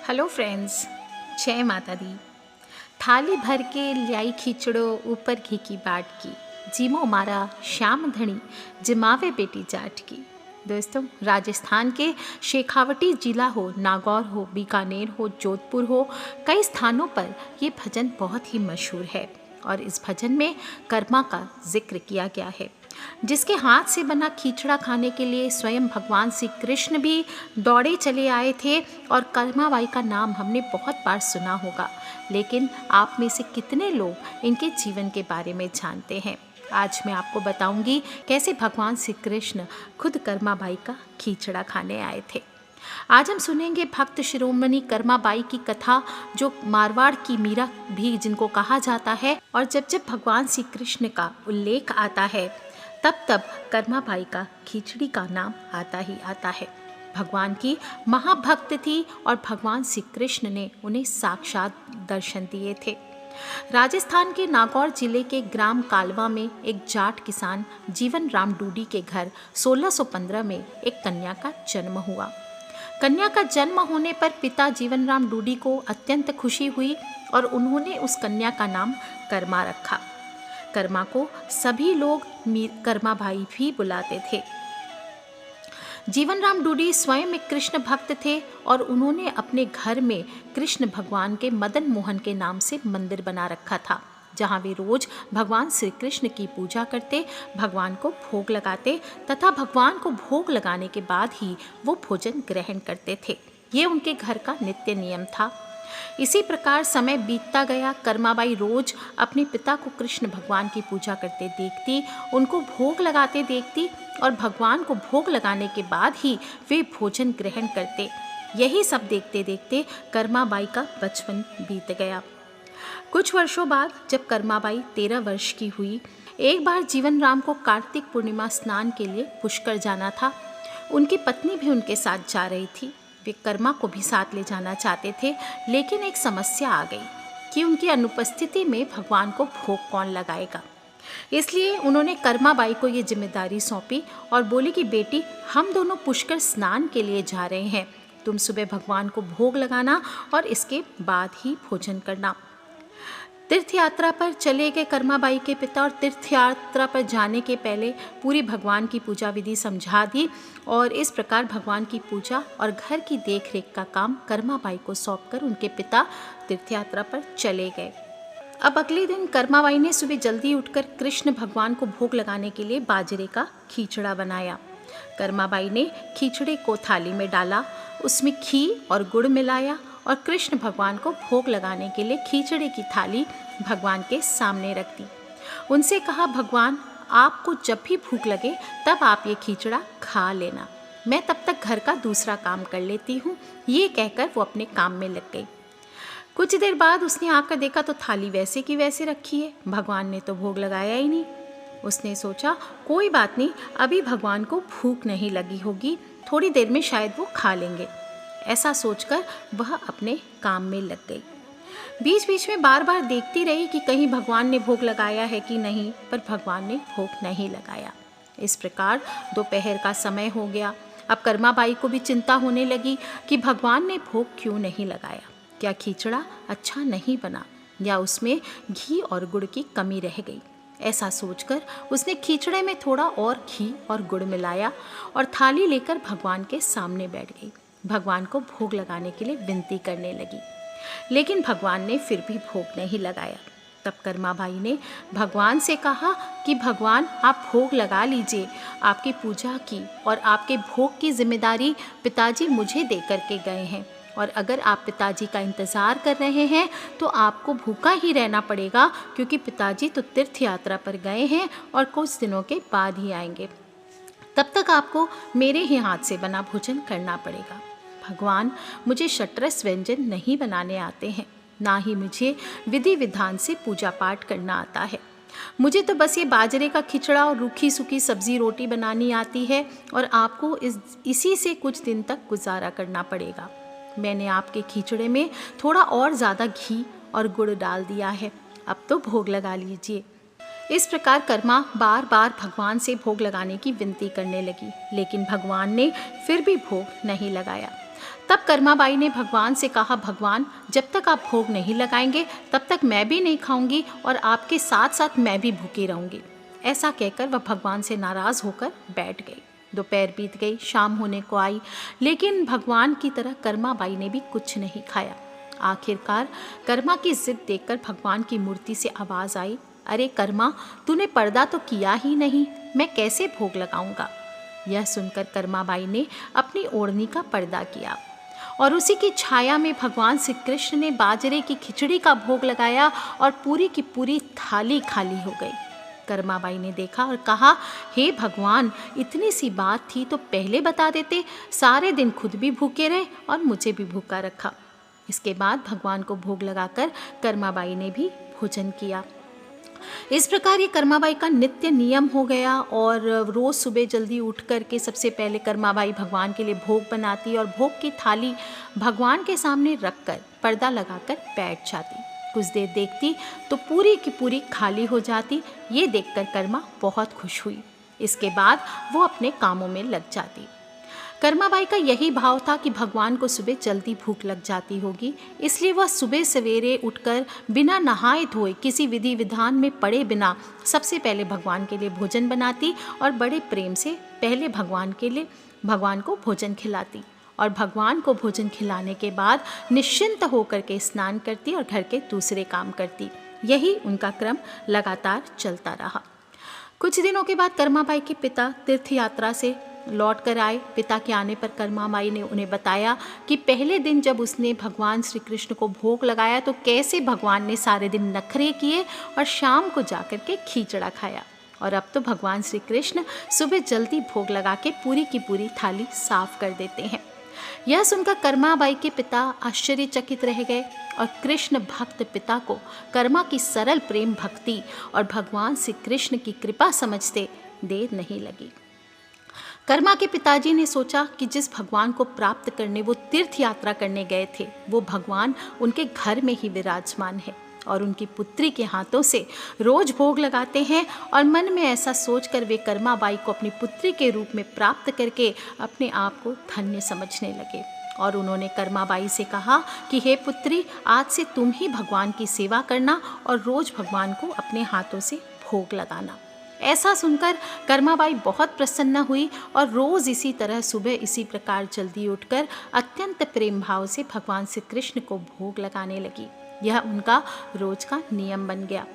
Hello friends, जय माता दी। थाली भर के ल्याई खिचड़ो ऊपर घी की बाट की, जीमो मारा श्याम धनी जिमावे बेटी जाट की। दोस्तों, राजस्थान के शेखावटी जिला हो, नागौर हो, बीकानेर हो, जोधपुर हो, कई स्थानों पर ये भजन बहुत ही मशहूर है और इस भजन में कर्मा का जिक्र किया गया है, जिसके हाथ से बना खिचड़ा खाने के लिए स्वयं भगवान श्री कृष्ण भी दौड़े चले आए थे। और कर्मा बाई का नाम हमने बहुत बार सुना होगा, लेकिन आप में से कितने लोग इनके जीवन के बारे में जानते हैं। आज मैं आपको बताऊंगी कैसे भगवान श्री कृष्ण खुद कर्मा बाई का खिचड़ा खाने आए थे। आज हम सुनेंगे भक्त शिरोमणि कर्मा बाई की कथा, जो मारवाड़ की मीरा भी जिनको कहा जाता है। और जब जब भगवान श्री कृष्ण का उल्लेख आता है, तब तब कर्मा बाई का खिचड़ी का नाम आता ही आता है। भगवान की महाभक्त थी और भगवान श्री कृष्ण ने उन्हें साक्षात दर्शन दिए थे। राजस्थान के नागौर जिले के ग्राम कालवा में एक जाट किसान जीवन राम डूडी के घर 1615 में एक कन्या का जन्म हुआ। कन्या का जन्म होने पर पिता जीवन राम डूडी को अत्यंत खुशी हुई और उन्होंने उस कन्या का नाम कर्मा रखा। कर्मा को सभी लोग कर्मा भाई भी बुलाते थे। जीवन राम डूडी स्वयं एक कृष्ण भक्त थे और उन्होंने अपने घर में कृष्ण भगवान के मदन मोहन के नाम से मंदिर बना रखा था, जहाँ वे रोज भगवान श्री कृष्ण की पूजा करते, भगवान को भोग लगाते तथा भगवान को भोग लगाने के बाद ही वो भोजन ग्रहण करते थे। ये उनके घर का नित्य नियम था। इसी प्रकार समय बीतता गया। कर्माबाई रोज अपने पिता को कृष्ण भगवान की पूजा करते देखती, उनको भोग लगाते देखती और भगवान को भोग लगाने के बाद ही वे भोजन ग्रहण करते। यही सब देखते देखते कर्माबाई का बचपन बीत गया। कुछ वर्षों बाद जब कर्माबाई 13 वर्ष की हुई, एक बार जीवन राम को कार्तिक पूर्णिमा स्नान के लिए पुष्कर जाना था। उनकी पत्नी भी उनके साथ जा रही थी। वे कर्मा को भी साथ ले जाना चाहते थे, लेकिन एक समस्या आ गई कि उनकी अनुपस्थिति में भगवान को भोग कौन लगाएगा। इसलिए उन्होंने कर्मा बाई को ये जिम्मेदारी सौंपी और बोली कि बेटी, हम दोनों पुष्कर स्नान के लिए जा रहे हैं, तुम सुबह भगवान को भोग लगाना और इसके बाद ही भोजन करना। तीर्थ यात्रा पर चले गए कर्मा बाई के पिता और तीर्थ यात्रा पर जाने के पहले पूरी भगवान की पूजा विधि समझा दी और इस प्रकार भगवान की पूजा और घर की देखरेख का काम कर्मा बाई को सौंपकर उनके पिता तीर्थ यात्रा पर चले गए। अब अगले दिन कर्मा बाई ने सुबह जल्दी उठकर कृष्ण भगवान को भोग लगाने के लिए बाजरे का खिचड़ा बनाया। कर्मा बाई ने खिचड़े को थाली में डाला, उसमें घी और गुड़ मिलाया और कृष्ण भगवान को भोग लगाने के लिए खिचड़े की थाली भगवान के सामने रख दी। उनसे कहा, भगवान, आपको जब भी भूख लगे तब आप ये खिचड़ा खा लेना, मैं तब तक घर का दूसरा काम कर लेती हूँ। ये कहकर वो अपने काम में लग गई। कुछ देर बाद उसने आकर देखा तो थाली वैसे की वैसे रखी है, भगवान ने तो भोग लगाया ही नहीं। उसने सोचा, कोई बात नहीं, अभी भगवान को भूख नहीं लगी होगी, थोड़ी देर में शायद वो खा लेंगे। ऐसा सोचकर वह अपने काम में लग गई। बीच बीच में बार बार देखती रही कि कहीं भगवान ने भोग लगाया है कि नहीं, पर भगवान ने भोग नहीं लगाया। इस प्रकार दोपहर का समय हो गया। अब कर्मा बाई को भी चिंता होने लगी कि भगवान ने भोग क्यों नहीं लगाया। क्या खिचड़ा अच्छा नहीं बना या उसमें घी और गुड़ की कमी रह गई? ऐसा सोचकर उसने खिचड़े में थोड़ा और घी और गुड़ मिलाया और थाली लेकर भगवान के सामने बैठ गई। भगवान को भोग लगाने के लिए विनती करने लगी, लेकिन भगवान ने फिर भी भोग नहीं लगाया। तब कर्मा बाई ने भगवान से कहा कि भगवान, आप भोग लगा लीजिए। आपकी पूजा की और आपके भोग की जिम्मेदारी पिताजी मुझे दे करके गए हैं और अगर आप पिताजी का इंतज़ार कर रहे हैं तो आपको भूखा ही रहना पड़ेगा, क्योंकि पिताजी तो तीर्थ यात्रा पर गए हैं और कुछ दिनों के बाद ही आएंगे। तब तक आपको मेरे ही हाथ से बना भोजन करना पड़ेगा। भगवान, मुझे शतरस व्यंजन नहीं बनाने आते हैं, ना ही मुझे विधि विधान से पूजा पाठ करना आता है। मुझे तो बस ये बाजरे का खिचड़ा और रूखी सूखी सब्जी रोटी बनानी आती है और आपको इसी से कुछ दिन तक गुजारा करना पड़ेगा। मैंने आपके खिचड़े में थोड़ा और ज़्यादा घी और गुड़ डाल दिया है, अब तो भोग लगा लीजिए। इस प्रकार कर्मा बार बार भगवान से भोग लगाने की विनती करने लगी, लेकिन भगवान ने फिर भी भोग नहीं लगाया। तब कर्माबाई ने भगवान से कहा, भगवान, जब तक आप भोग नहीं लगाएंगे तब तक मैं भी नहीं खाऊंगी और आपके साथ साथ मैं भी भूखी रहूंगी। ऐसा कहकर वह भगवान से नाराज़ होकर बैठ गई। दोपहर बीत गई, शाम होने को आई, लेकिन भगवान की तरह कर्माबाई ने भी कुछ नहीं खाया। आखिरकार कर्मा की जिद देखकर भगवान की मूर्ति से आवाज़ आई, अरे कर्मा, तूने पर्दा तो किया ही नहीं, मैं कैसे भोग लगाऊंगा। यह सुनकर कर्माबाई ने अपनी ओढ़नी का पर्दा किया और उसी की छाया में भगवान श्री कृष्ण ने बाजरे की खिचड़ी का भोग लगाया और पूरी की पूरी थाली खाली हो गई। कर्माबाई ने देखा और कहा, हे भगवान, इतनी सी बात थी तो पहले बता देते, सारे दिन खुद भी भूखे रहे और मुझे भी भूखा रखा। इसके बाद भगवान को भोग लगाकर कर्माबाई ने भी भोजन किया। इस प्रकार ये कर्माबाई का नित्य नियम हो गया और रोज़ सुबह जल्दी उठ कर के सबसे पहले कर्माबाई भगवान के लिए भोग बनाती और भोग की थाली भगवान के सामने रख कर पर्दा लगाकर बैठ जाती। कुछ देर देखती तो पूरी की पूरी खाली हो जाती। ये देखकर कर्मा बहुत खुश हुई। इसके बाद वो अपने कामों में लग जाती। कर्माबाई का यही भाव था कि भगवान को सुबह जल्दी भूख लग जाती होगी, इसलिए वह सुबह सवेरे उठकर बिना नहाए धोए किसी विधि विधान में पड़े बिना सबसे पहले भगवान के लिए भोजन बनाती और बड़े प्रेम से पहले भगवान को भोजन खिलाती और भगवान को भोजन खिलाने के बाद निश्चिंत होकर के स्नान करती और घर के दूसरे काम करती। यही उनका क्रम लगातार चलता रहा। कुछ दिनों के बाद कर्माबाई के पिता तीर्थ यात्रा से लौट कर आए। पिता के आने पर कर्माबाई ने उन्हें बताया कि पहले दिन जब उसने भगवान श्री कृष्ण को भोग लगाया तो कैसे भगवान ने सारे दिन नखरे किए और शाम को जाकर के खीचड़ा खाया, और अब तो भगवान श्री कृष्ण सुबह जल्दी भोग लगा के पूरी की पूरी थाली साफ कर देते हैं। यह सुनकर कर्माबाई के पिता आश्चर्यचकित रह गए और कृष्ण भक्त पिता को कर्मा की सरल प्रेम भक्ति और भगवान श्री कृष्ण की कृपा समझते देर नहीं लगी। कर्मा के पिताजी ने सोचा कि जिस भगवान को प्राप्त करने वो तीर्थ यात्रा करने गए थे, वो भगवान उनके घर में ही विराजमान है और उनकी पुत्री के हाथों से रोज भोग लगाते हैं, और मन में ऐसा सोचकर वे कर्माबाई को अपनी पुत्री के रूप में प्राप्त करके अपने आप को धन्य समझने लगे। और उन्होंने कर्माबाई से कहा कि हे पुत्री, आज से तुम ही भगवान की सेवा करना और रोज भगवान को अपने हाथों से भोग लगाना। ऐसा सुनकर कर्माबाई बहुत प्रसन्न हुई और रोज़ इसी तरह सुबह इसी प्रकार जल्दी उठकर अत्यंत प्रेम भाव से भगवान श्री कृष्ण को भोग लगाने लगी। यह उनका रोज का नियम बन गया।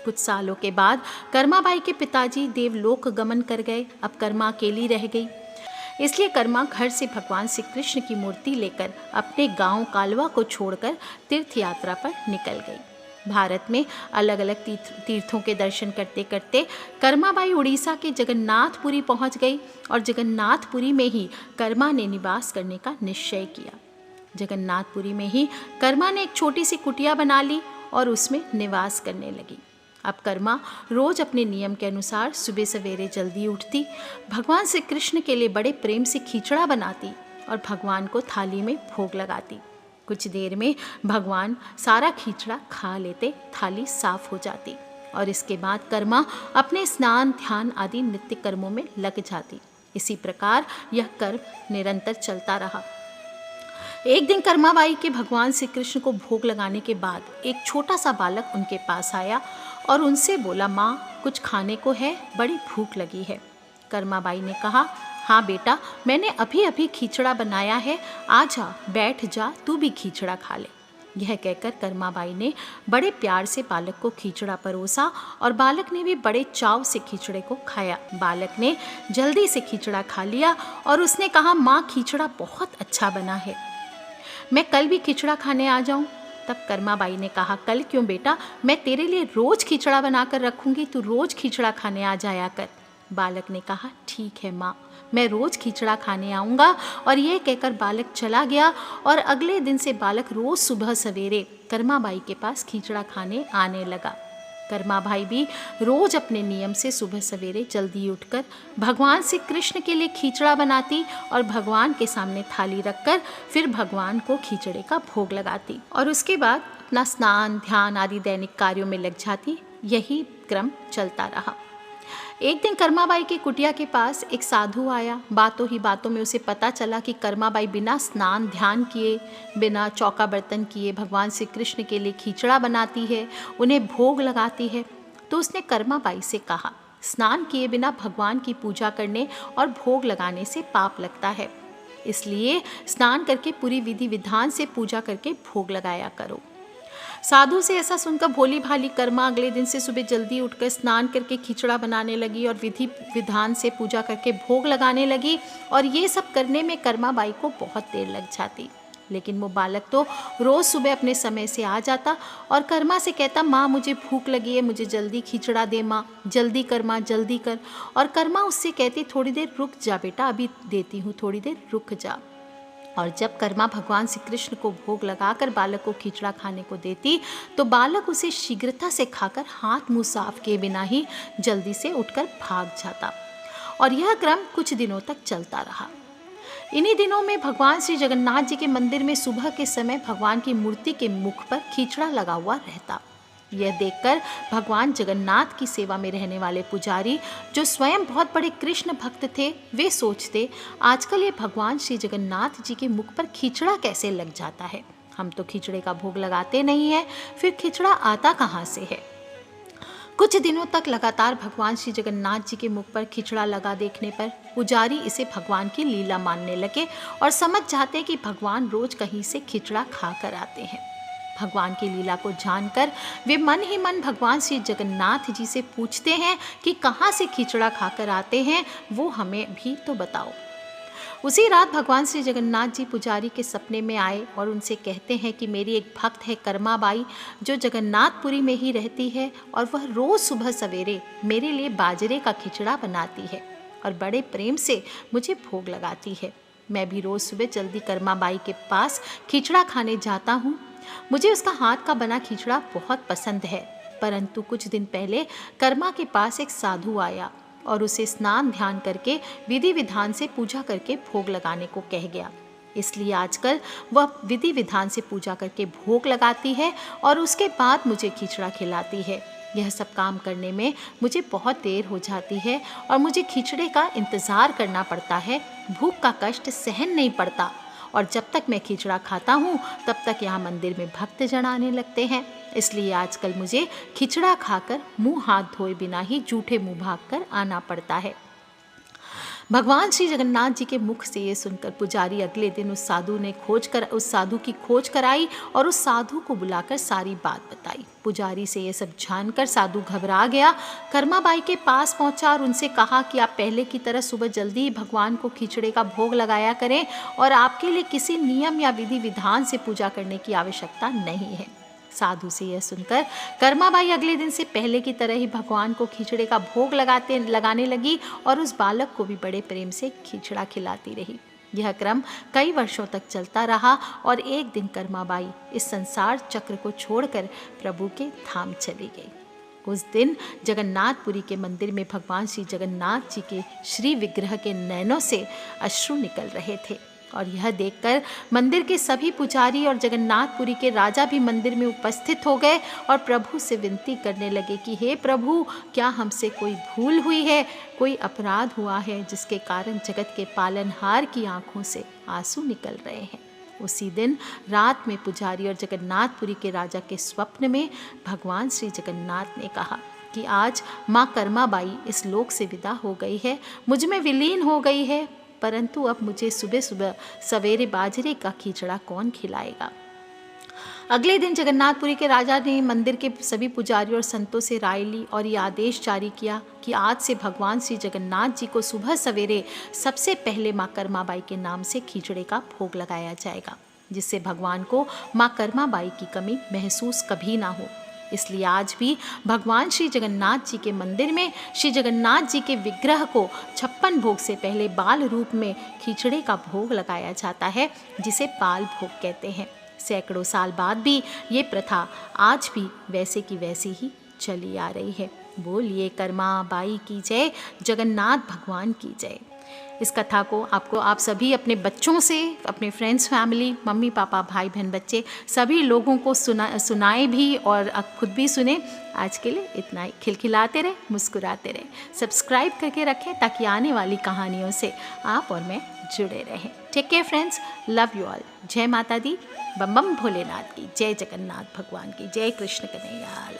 कुछ सालों के बाद कर्माबाई के पिताजी देवलोक गमन कर गए। अब कर्मा अकेली रह गई, इसलिए कर्मा घर से भगवान श्री कृष्ण की मूर्ति लेकर अपने गांव कालवा को छोड़कर तीर्थ यात्रा पर निकल गई। भारत में अलग अलग तीर्थों के दर्शन करते करते कर्माबाई उड़ीसा के जगन्नाथपुरी पहुंच गई और जगन्नाथपुरी में ही कर्मा ने निवास करने का निश्चय किया। जगन्नाथपुरी में ही कर्मा ने एक छोटी सी कुटिया बना ली और उसमें निवास करने लगी। अब कर्मा रोज अपने नियम के अनुसार सुबह सवेरे जल्दी उठती, भगवान श्री कृष्ण के लिए बड़े प्रेम से खिचड़ा बनाती और भगवान को थाली में भोग लगाती। कुछ देर में भगवान सारा खिचड़ा खा लेते, थाली साफ हो जाती और इसके बाद कर्मा अपने स्नान ध्यान आदि नित्य कर्मों में लग जाती। इसी प्रकार यह कर्म निरंतर चलता रहा। एक दिन कर्माबाई के भगवान श्री कृष्ण को भोग लगाने के बाद एक छोटा सा बालक उनके पास आया और उनसे बोला, माँ, कुछ खाने को है, बड़ी भूख लगी है। कर्माबाई ने कहा, हाँ बेटा, मैंने अभी अभी खिचड़ा बनाया है, आ जा, बैठ जा, तू भी खिचड़ा खा ले। यह कहकर कर्माबाई ने बड़े प्यार से बालक को खिचड़ा परोसा और बालक ने भी बड़े चाव से खिचड़े को खाया। बालक ने जल्दी से खिचड़ा खा लिया और उसने कहा, माँ, खिचड़ा बहुत अच्छा बना है, मैं कल भी खिचड़ा खाने आ जाऊं? तब कर्माबाई ने कहा, कल क्यों बेटा, मैं तेरे लिए रोज खिचड़ा बनाकर रखूंगी, तू रोज खिचड़ा खाने आ जाया कर। बालक ने कहा, ठीक है माँ, मैं रोज खिचड़ा खाने आऊँगा। और यह कहकर बालक चला गया और अगले दिन से बालक रोज सुबह सवेरे कर्माबाई के पास खिचड़ा खाने आने लगा। कर्माबाई भी रोज अपने नियम से सुबह सवेरे जल्दी उठकर भगवान श्री कृष्ण के लिए खिचड़ा बनाती और भगवान के सामने थाली रखकर फिर भगवान को खिचड़े का भोग लगाती और उसके बाद अपना स्नान ध्यान आदि दैनिक कार्यों में लग जाती। यही क्रम चलता रहा। एक दिन कर्माबाई की कुटिया के पास एक साधु आया। बातों ही बातों में उसे पता चला कि कर्माबाई बिना स्नान ध्यान किए, बिना चौका बर्तन किए भगवान श्री कृष्ण के लिए खिचड़ा बनाती है, उन्हें भोग लगाती है। तो उसने कर्माबाई से कहा, स्नान किए बिना भगवान की पूजा करने और भोग लगाने से पाप लगता है, इसलिए स्नान करके पूरी विधि विधान से पूजा करके भोग लगाया करो। साधु से ऐसा सुनकर भोली भाली कर्मा अगले दिन से सुबह जल्दी उठकर स्नान करके खिचड़ा बनाने लगी और विधि विधान से पूजा करके भोग लगाने लगी। और ये सब करने में कर्माबाई को बहुत देर लग जाती, लेकिन वो बालक तो रोज़ सुबह अपने समय से आ जाता और कर्मा से कहता, माँ मुझे भूख लगी है, मुझे जल्दी खिचड़ा दे माँ, जल्दी कर माँ, जल्दी कर। और कर्मा उससे कहती, थोड़ी देर रुक जा बेटा, अभी देती हूँ, थोड़ी देर रुक जा। और जब कर्मा भगवान श्री कृष्ण को भोग लगाकर बालक को खिचड़ा खाने को देती तो बालक उसे शीघ्रता से खाकर हाथ मुंह साफ किए बिना ही जल्दी से उठकर भाग जाता। और यह क्रम कुछ दिनों तक चलता रहा। इन्हीं दिनों में भगवान श्री जगन्नाथ जी के मंदिर में सुबह के समय भगवान की मूर्ति के मुख पर खिचड़ा लगा हुआ रहता। यह देखकर भगवान जगन्नाथ की सेवा में रहने वाले पुजारी, जो स्वयं बहुत बड़े कृष्ण भक्त थे, वे सोचते, आजकल ये भगवान श्री जगन्नाथ जी के मुख पर खिचड़ा कैसे लग जाता है, हम तो खिचड़े का भोग लगाते नहीं हैं, फिर खिचड़ा आता कहाँ से है। कुछ दिनों तक लगातार भगवान श्री जगन्नाथ जी के मुख पर खिचड़ा लगा देखने पर पुजारी इसे भगवान की लीला मानने लगे और समझ जाते कि भगवान रोज कहीं से खिचड़ा खा कर आते हैं। भगवान की लीला को जानकर वे मन ही मन भगवान श्री जगन्नाथ जी से पूछते हैं कि कहाँ से खिचड़ा खाकर आते हैं, वो हमें भी तो बताओ। उसी रात भगवान श्री जगन्नाथ जी पुजारी के सपने में आए और उनसे कहते हैं कि मेरी एक भक्त है कर्माबाई, जो जगन्नाथपुरी में ही रहती है और वह रोज़ सुबह सवेरे मेरे लिए बाजरे का खिचड़ा बनाती है और बड़े प्रेम से मुझे भोग लगाती है। मैं भी रोज़ सुबह जल्दी कर्माबाई के पास खिचड़ा खाने जाता हूँ। मुझे उसका हाथ का बना खिचड़ा बहुत पसंद है। परंतु कुछ दिन पहले कर्मा के पास एक साधु आया और उसे स्नान ध्यान करके विधि विधान से पूजा करके भोग लगाने को कह गया। इसलिए आजकल वह विधि विधान से पूजा करके भोग लगाती है और उसके बाद मुझे खिचड़ा खिलाती है। यह सब काम करने में मुझे बहुत देर हो जाती है और मुझे खिचड़े का इंतज़ार करना पड़ता है। भूख का कष्ट सहन नहीं पड़ता और जब तक मैं खिचड़ा खाता हूँ तब तक यहाँ मंदिर में भक्तजन आने लगते हैं। इसलिए आजकल मुझे खिचड़ा खाकर मुंह हाथ धोए बिना ही जूठे मुंह भागकर आना पड़ता है। भगवान श्री जगन्नाथ जी के मुख से ये सुनकर पुजारी अगले दिन उस साधु की खोज कराई और उस साधु को बुलाकर सारी बात बताई। पुजारी से ये सब जानकर साधु घबरा गया, कर्माबाई के पास पहुंचा और उनसे कहा कि आप पहले की तरह सुबह जल्दी ही भगवान को खिचड़े का भोग लगाया करें और आपके लिए किसी नियम या विधि विधान से पूजा करने की आवश्यकता नहीं है। साधु से यह सुनकर कर्माबाई अगले दिन से पहले की तरह ही भगवान को खिचड़े का भोग लगाने लगी और उस बालक को भी बड़े प्रेम से खिचड़ा खिलाती रही। यह क्रम कई वर्षों तक चलता रहा और एक दिन कर्माबाई इस संसार चक्र को छोड़कर प्रभु के धाम चली गई। उस दिन जगन्नाथपुरी के मंदिर में भगवान श्री जगन्नाथ जी के श्री विग्रह के नैनों से अश्रु निकल रहे थे और यह देखकर मंदिर के सभी पुजारी और जगन्नाथपुरी के राजा भी मंदिर में उपस्थित हो गए और प्रभु से विनती करने लगे कि हे प्रभु, क्या हमसे कोई भूल हुई है, कोई अपराध हुआ है जिसके कारण जगत के पालनहार की आंखों से आंसू निकल रहे हैं। उसी दिन रात में पुजारी और जगन्नाथपुरी के राजा के स्वप्न में भगवान श्री जगन्नाथ ने कहा कि आज माँ कर्माबाई इस लोक से विदा हो गई है, मुझ में विलीन हो गई है, परंतु अब मुझे सुबह सुबह सवेरे बाजरे का खिचड़ा कौन खिलाएगा। अगले दिन जगन्नाथपुरी के राजा ने मंदिर के सभी पुजारियों और संतों से राय ली और ये आदेश जारी किया कि आज से भगवान श्री जगन्नाथ जी को सुबह सवेरे सबसे पहले माँ कर्माबाई के नाम से खिचड़े का भोग लगाया जाएगा, जिससे भगवान को माँ कर्माबाई की कमी महसूस कभी ना हो। इसलिए आज भी भगवान श्री जगन्नाथ जी के मंदिर में श्री जगन्नाथ जी के विग्रह को 56 भोग से पहले बाल रूप में खिचड़े का भोग लगाया जाता है, जिसे बाल भोग कहते हैं। सैकड़ों साल बाद भी ये प्रथा आज भी वैसे की वैसी ही चली आ रही है। बोलिए कर्माबाई की जय, जगन्नाथ भगवान की जय। इस कथा को आपको आप सभी अपने बच्चों से, अपने फ्रेंड्स, फैमिली, मम्मी पापा, भाई बहन, बच्चे सभी लोगों को सुनाए भी और खुद भी सुने। आज के लिए इतना ही। खिलखिलाते रहे, मुस्कुराते रहे, सब्सक्राइब करके रखें ताकि आने वाली कहानियों से आप और मैं जुड़े रहें। Take care friends, love you all. जय माता दी, बम बम भोलेनाथ की, जय जगन्नाथ भगवान की, जय कृष्ण कन्हैया।